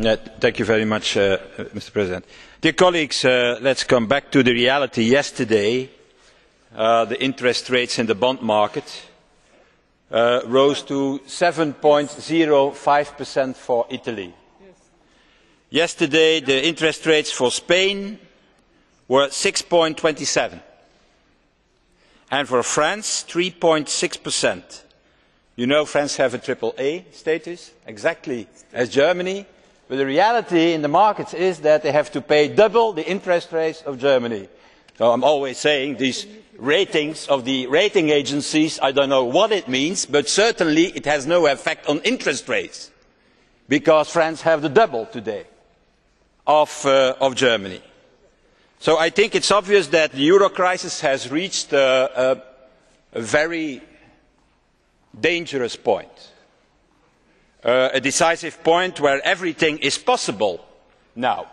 Thank you very much, Mr. President. Dear colleagues, let's come back to the reality. Yesterday, the interest rates in the bond market rose to 7.05% for Italy. Yesterday, the interest rates for Spain were 6.27%, and for France, 3.6%. You know France has a AAA status, exactly as Germany. But the reality in the markets is that they have to pay double the interest rates of Germany. So I'm always saying these ratings of the rating agencies, I don't know what it means, but certainly it has no effect on interest rates, because France has the double today of Germany. So I think it's obvious that the euro crisis has reached a very dangerous point. A decisive point where everything is possible now.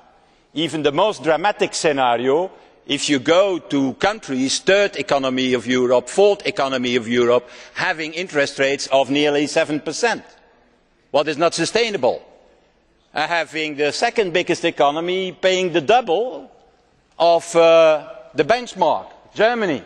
Even the most dramatic scenario, if you go to countries, third economy of Europe, fourth economy of Europe, having interest rates of nearly 7%. What is not sustainable? Having the second biggest economy paying the double of the benchmark, Germany.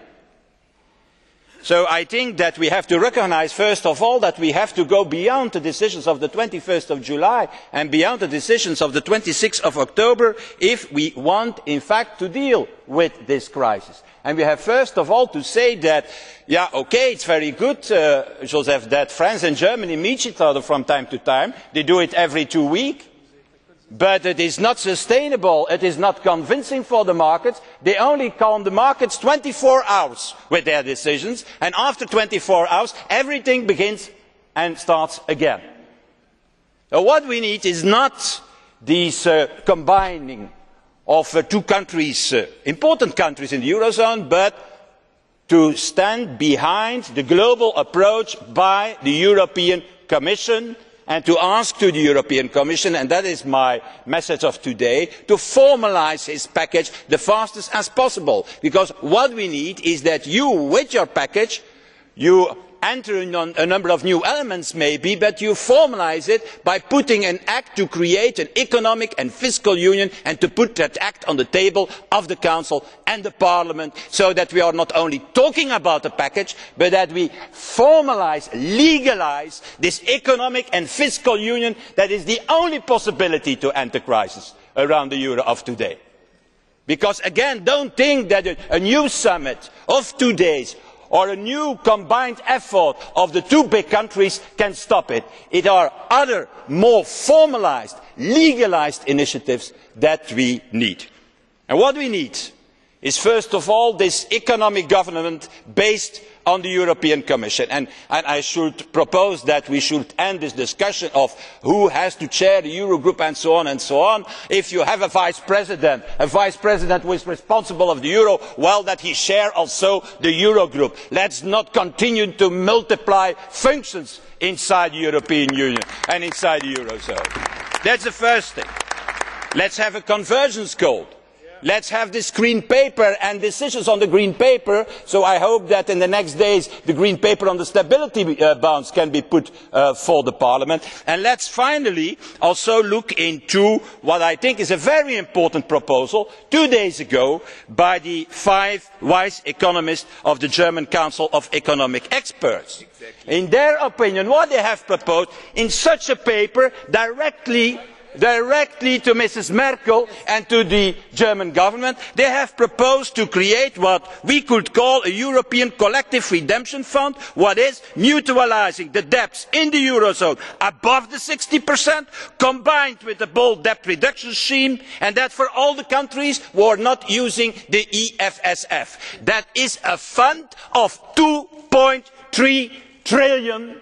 So I think that we have to recognise, first of all, that we have to go beyond the decisions of the 21st of July and beyond the decisions of the 26th of October if we want, in fact, to deal with this crisis. And we have, first of all, to say that, yeah, okay, it's very good, Joseph, that France and Germany meet each other from time to time. They do it every 2 weeks. But it is not sustainable, it is not convincing for the markets. They only calm the markets 24 hours with their decisions, and after 24 hours everything begins and starts again. So what we need is not this combining of two countries, important countries in the Eurozone, but to stand behind the global approach by the European Commission, and to ask the European Commission, and that is my message of today, to formalise its package the fastest as possible. Because what we need is that you, with your package, you enter on a number of new elements maybe, but you formalise it by putting an act to create an economic and fiscal union, and to put that act on the table of the Council and the Parliament, so that we are not only talking about the package, but that we formalise, legalise this economic and fiscal union that is the only possibility to end the crisis around the euro of today. Because again, don't think that a new summit of 2 days or a new combined effort of the two big countries can stop it. It are other, more formalised, legalised initiatives that we need. And what we need is, first of all, this economic government based on the European Commission. And I should propose that we should end this discussion of who has to chair the Eurogroup and so on, If you have a vice president who is responsible for the euro, well, that he share also the Eurogroup. Let's not continue to multiply functions inside the European Union and inside the Eurozone. That's the first thing. Let's have a convergence code. Let's have this green paper and decisions on the green paper, so I hope that in the next days the green paper on the stability bonds can be put for the Parliament. And let's finally also look into what I think is a very important proposal 2 days ago by the 5 wise economists of the German Council of Economic Experts. Exactly. In their opinion, what they have proposed in such a paper directly to Mrs. Merkel and to the German government, they have proposed to create what we could call a European collective redemption fund, what is mutualising the debts in the Eurozone above the 60%, combined with a bold debt reduction scheme, and that for all the countries who are not using the EFSF. That is a fund of 2.3 trillion,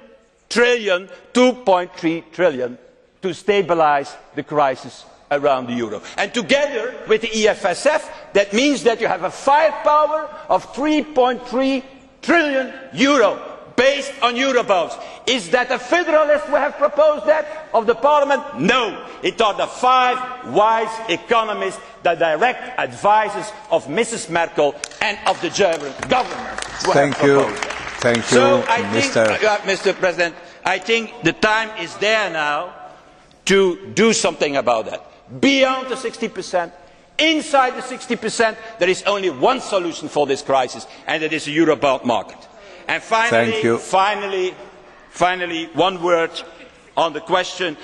2.3 trillion. To stabilise the crisis around the euro. And together with the EFSF, that means that you have a firepower of 3.3 trillion euro based on eurobonds. Is that a federalist who have proposed that of the Parliament? No, it are the 5 wise economists, the direct advisers of Mrs. Merkel and of the German government who have proposed that. Thank you, Mr. President, I think the time is there now to do something about that. Beyond the 60%, inside the 60%, there is only one solution for this crisis, and it is a Eurobond market. And finally, one word on the question,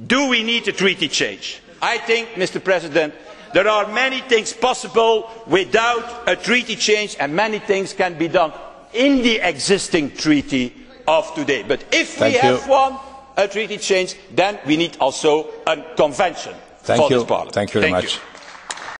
do we need a treaty change? I think, Mr. President, there are many things possible without a treaty change, and many things can be done in the existing treaty of today. But if we have a treaty change, then we need also a convention for this Parliament. Thank you very much.